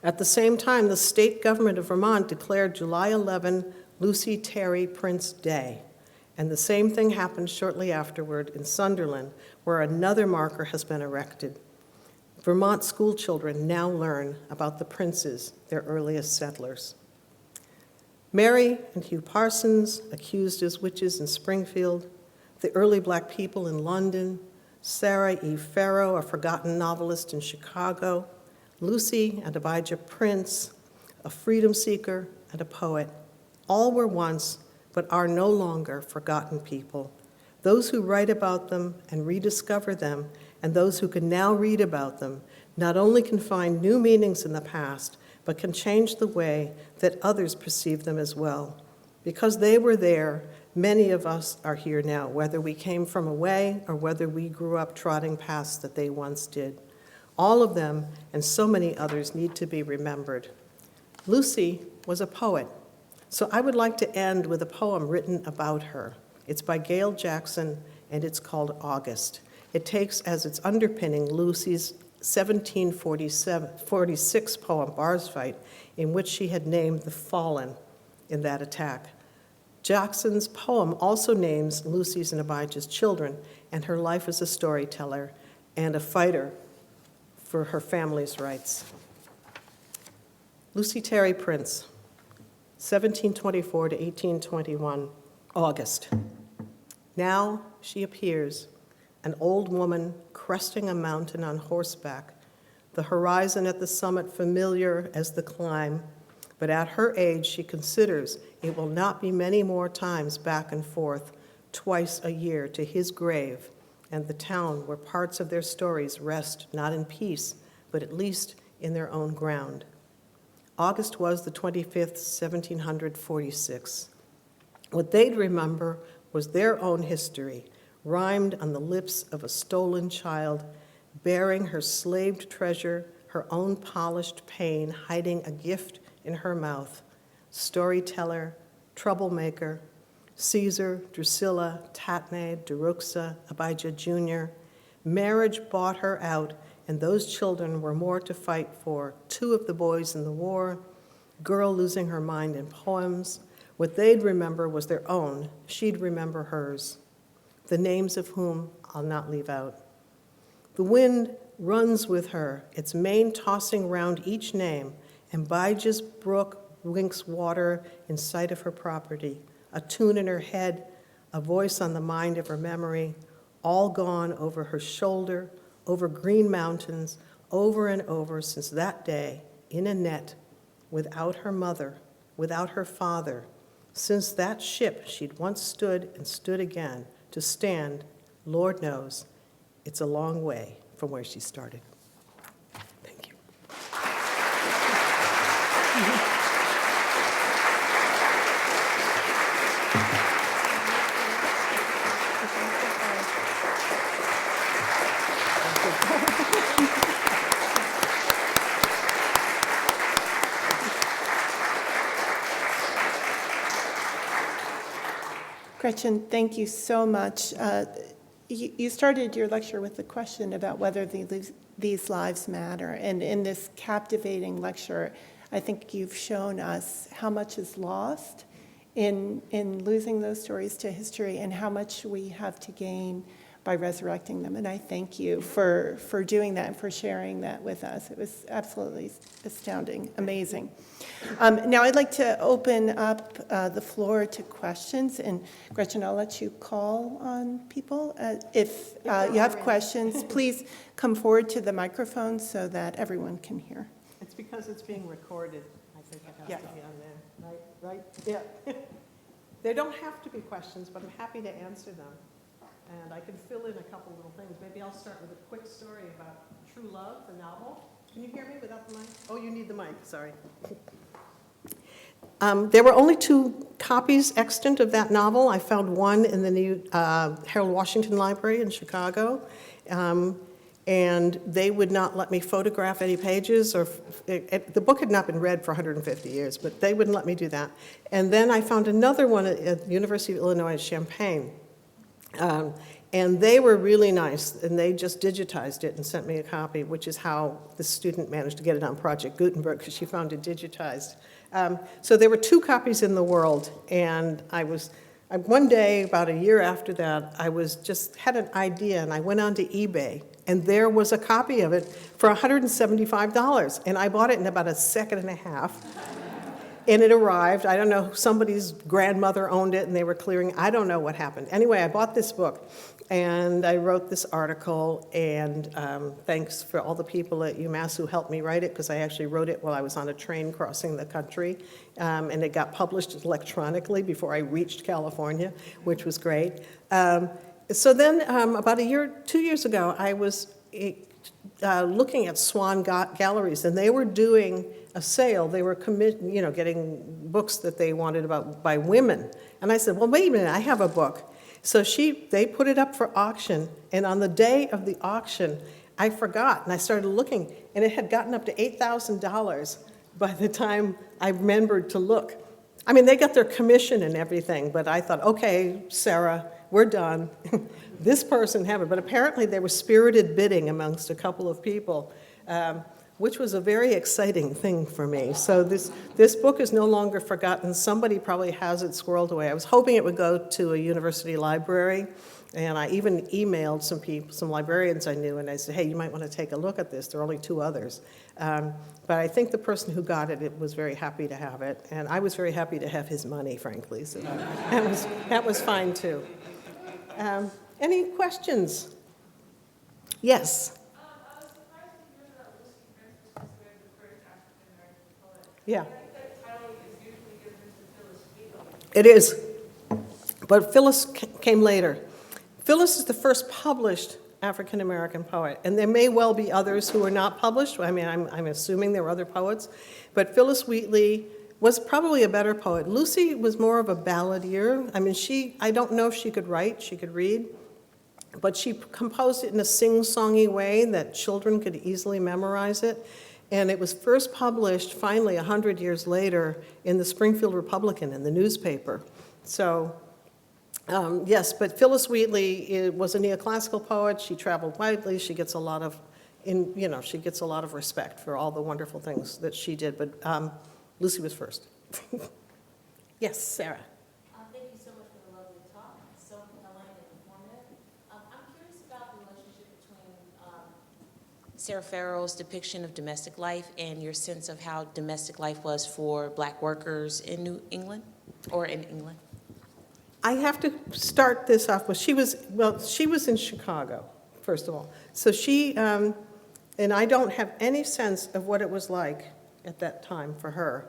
At the same time, the state government of Vermont declared July 11 Lucy Terry Prince Day. And the same thing happened shortly afterward in Sunderland, where another marker has been erected. Vermont school children now learn about the princes, their earliest settlers. Mary and Hugh Parsons, accused as witches in Springfield, the early Black people in London, Sarah E. Farrow, a forgotten novelist in Chicago, Lucy and Abijah Prince, a freedom seeker and a poet. All were once, but are no longer forgotten people. Those who write about them and rediscover them, and those who can now read about them, not only can find new meanings in the past, but can change the way that others perceive them as well. Because they were there, many of us are here now, whether we came from away or whether we grew up trotting paths that they once did. All of them, and so many others, need to be remembered. Lucy was a poet, so I would like to end with a poem written about her. It's by Gail Jackson, and it's called August. It takes as its underpinning Lucy's 1746 poem, Bars Fight, in which she had named the fallen in that attack. Jackson's poem also names Lucy's and Abijah's children and her life as a storyteller and a fighter for her family's rights. Lucy Terry Prince, 1724 to 1821, August. Now she appears, an old woman cresting a mountain on horseback, the horizon at the summit familiar as the climb, but at her age she considers it will not be many more times back and forth, twice a year, to his grave and the town where parts of their stories rest not in peace, but at least in their own ground. August was the 25th, 1746. What they'd remember was their own history, rhymed on the lips of a stolen child, bearing her slaved treasure, her own polished pain, hiding a gift in her mouth. Storyteller, troublemaker, Caesar, Drusilla, Tatnai, Deruxa, Abijah Jr. Marriage bought her out, and those children were more to fight for. 2 of the boys in the war, girl losing her mind in poems. What they'd remember was their own. She'd remember hers, the names of whom I'll not leave out. The wind runs with her, its mane tossing round each name, and Abijah's brook winks water in sight of her property, a tune in her head, a voice on the mind of her memory, all gone over her shoulder, over green mountains, over and over since that day, in a net, without her mother, without her father, since that ship she'd once stood and stood again, to stand, Lord knows, it's a long way from where she started. Thank you. Gretchen, thank you so much. You started your lecture with the question about whether these lives matter. And in this captivating lecture, I think you've shown us how much is lost in losing those stories to history and how much we have to gain by resurrecting them. And I thank you for doing that and for sharing that with us. It was absolutely astounding, amazing. Now I'd like to open up the floor to questions. And Gretchen, I'll let you call on people. If you have questions, please come forward to the microphone so that everyone can hear. It's because it's being recorded. I think it has Yeah. to be on there, right? Yeah. There don't have to be questions, but I'm happy to answer them. And I can fill in a couple little things. Maybe I'll start with a quick story about True Love, the novel. Can you hear me without the mic? Oh, you need the mic, sorry. There were only 2 copies extant of that novel. I found one in the new Harold Washington Library in Chicago. And they would not let me photograph any pages, or the book had not been read for 150 years, but they wouldn't let me do that. And then I found another one at the University of Illinois at Champaign. And they were really nice, and they just digitized it and sent me a copy, which is how the student managed to get it on Project Gutenberg, because she found it digitized. So there were 2 copies in the world, and one day, about a year after that, I had an idea, and I went onto eBay, and there was a copy of it for $175, and I bought it in about a second and a half. And it arrived. I don't know, somebody's grandmother owned it and they were clearing. I don't know what happened. Anyway, I bought this book and I wrote this article, and thanks for all the people at UMass who helped me write it, because I actually wrote it while I was on a train crossing the country, and it got published electronically before I reached California, which was great. So then about 2 years ago, I was looking at Swan Galleries, and they were doing a sale. They were getting books that they wanted by women. And I said, well, wait a minute, I have a book. So they put it up for auction, and on the day of the auction, I forgot, and I started looking, and it had gotten up to $8,000 by the time I remembered to look. I mean, they got their commission and everything, but I thought, okay, Sarah, we're done. This person have it. But apparently there was spirited bidding amongst a couple of people, which was a very exciting thing for me. So this book is no longer forgotten. Somebody probably has it squirreled away. I was hoping it would go to a university library, and I even emailed some librarians I knew, and I said, hey, you might want to take a look at this. There are only 2 others. But I think the person who got it was very happy to have it, and I was very happy to have his money, frankly. So that was fine, too. Any questions? Yes? Yeah. It is. But Phyllis came later. Phyllis is the first published African-American poet, and there may well be others who are not published. I mean, I'm assuming there were other poets, but Phyllis Wheatley was probably a better poet. Lucy was more of a balladeer. I mean, I don't know if she could write, she could read, but she composed it in a sing-songy way that children could easily memorize it. And it was first published, finally, 100 years later, in the Springfield Republican, in the newspaper. So, yes, but Phyllis Wheatley was a neoclassical poet. She traveled widely. She gets a lot of, she gets a lot of respect for all the wonderful things that she did. But Lucy was first. Yes, Sarah. Thank you so much for the lovely talk. So compelling and informative. I'm curious about the relationship between Sarah Farrell's depiction of domestic life and your sense of how domestic life was for Black workers in New England or in England. I have to start this off with, she was in Chicago, first of all. So and I don't have any sense of what it was like at that time for her.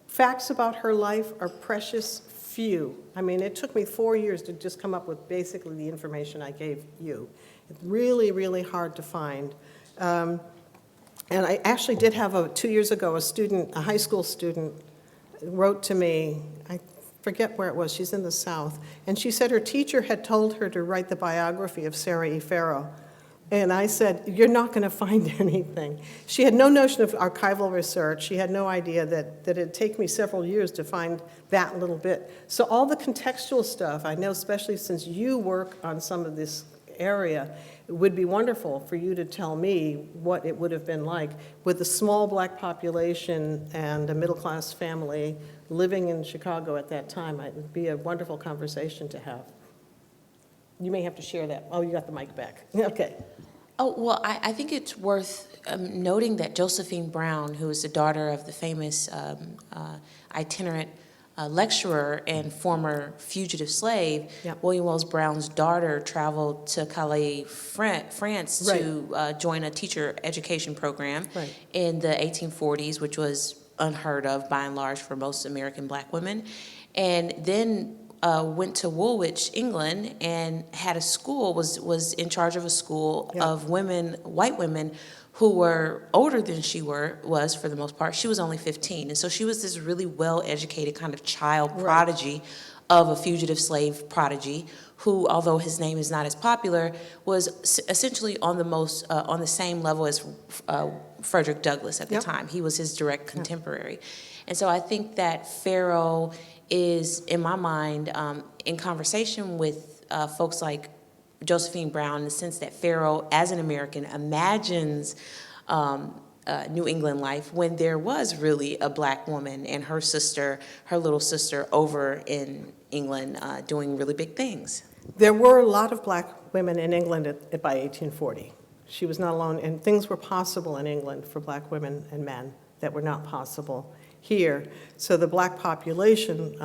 Facts about her life are precious few. I mean, it took me 4 years to just come up with basically the information I gave you. It's really, really hard to find. And I actually did have 2 years ago, a high school student wrote to me, I forget where it was, she's in the South, and she said her teacher had told her to write the biography of Sarah E. Farrell. And I said, you're not going to find anything. She had no notion of archival research. She had no idea that it'd take me several years to find that little bit. So all the contextual stuff, I know, especially since you work on some of this area, it would be wonderful for you to tell me what it would have been like with a small Black population and a middle-class family living in Chicago at that time. It would be a wonderful conversation to have. You may have to share that. Oh, you got the mic back. Okay. Oh, well, I think it's worth noting that Josephine Brown, who is the daughter of the famous itinerant lecturer and former fugitive slave, Yep. William Wells Brown's daughter traveled to Calais, France to join a teacher education program Right. in the 1840s, which was unheard of by and large for most American Black women, and then went to Woolwich, England, and had a school, was in charge of a school Yeah. of women, white women, who were older than she was for the most part. She was only 15, and so she was this really well-educated kind of child Right. prodigy of a fugitive slave prodigy, who, although his name is not as popular, was essentially on the same level as Frederick Douglass at the Yep. time. He was his direct contemporary. And so I think that Farrell is, in my mind, in conversation with folks like Josephine Brown, in the sense that Farrell, as an American, imagines New England life when there was really a Black woman and her little sister over in England doing really big things. There were a lot of Black women in England by 1840. She was not alone, and things were possible in England for Black women and men that were not possible here. So the black population,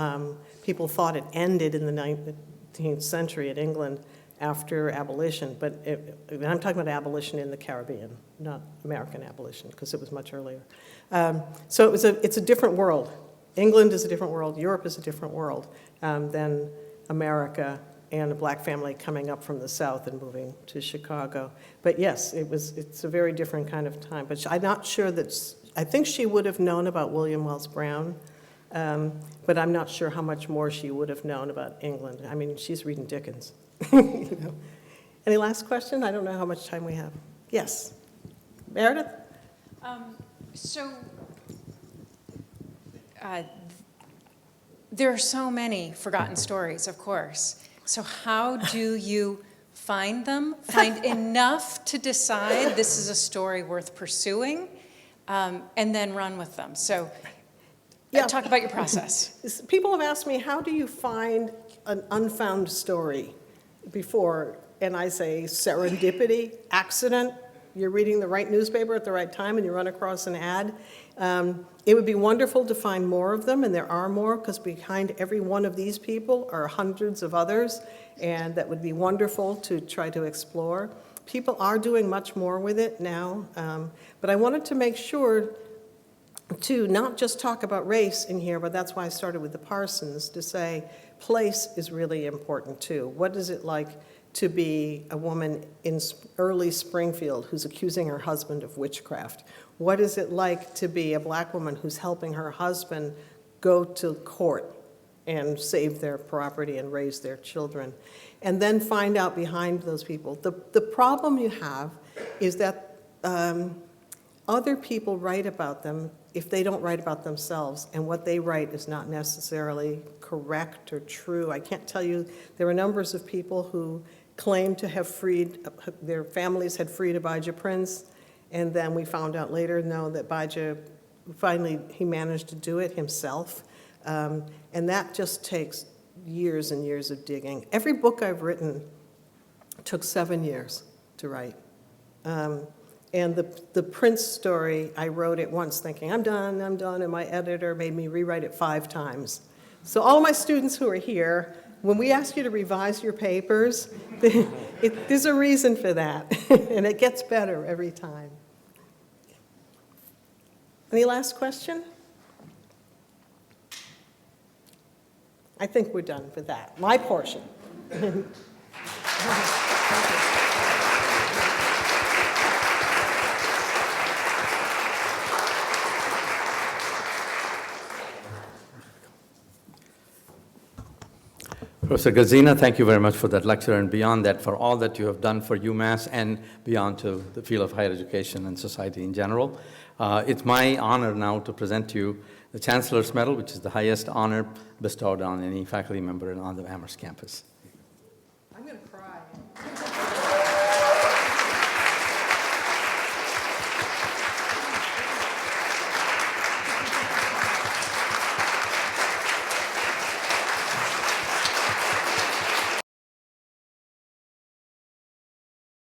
people thought it ended in the 19th century in England after abolition, but and I'm talking about abolition in the Caribbean, not American abolition, because it was much earlier. So it's a different world. England is a different world. Europe is a different world than America and a black family coming up from the South and moving to Chicago. But yes, it's a very different kind of time. But I'm not sure I think she would have known about William Wells Brown, but I'm not sure how much more she would have known about England. I mean, she's reading Dickens. You know. Any last question? I don't know how much time we have. Yes. Meredith? There are so many forgotten stories, of course. So how do you find them, find enough to decide this is a story worth pursuing, and then run with them? So talk about your process. People have asked me, how do you find an unfound story before? And I say serendipity, accident. You're reading the right newspaper at the right time and you run across an ad. It would be wonderful to find more of them, and there are more, because behind every one of these people are hundreds of others, and that would be wonderful to try to explore. People are doing much more with it now, but I wanted to make sure to not just talk about race in here, but that's why I started with the Parsons, to say place is really important too. What is it like to be a woman in early Springfield who's accusing her husband of witchcraft? What is it like to be a black woman who's helping her husband go to court and save their property and raise their children? And then find out behind those people. The problem you have is that other people write about them if they don't write about themselves, and what they write is not necessarily correct or true. I can't tell you, there are numbers of people who claim to have freed, their families had freed Abijah Prince, and then we found out later, no, that Abijah, finally, he managed to do it himself. And that just takes years and years of digging. Every book I've written took 7 years to write. And the Prince story, I wrote it once thinking, I'm done, and my editor made me rewrite it 5 times. So all my students who are here, when we ask you to revise your papers, there's a reason for that, and it gets better every time. Any last question? I think we're done with that, my portion. Professor Gerzina, thank you very much for that lecture, and beyond that, for all that you have done for UMass and beyond to the field of higher education and society in general. It's my honor now to present to you the Chancellor's Medal, which is the highest honor bestowed on any faculty member on the Amherst campus.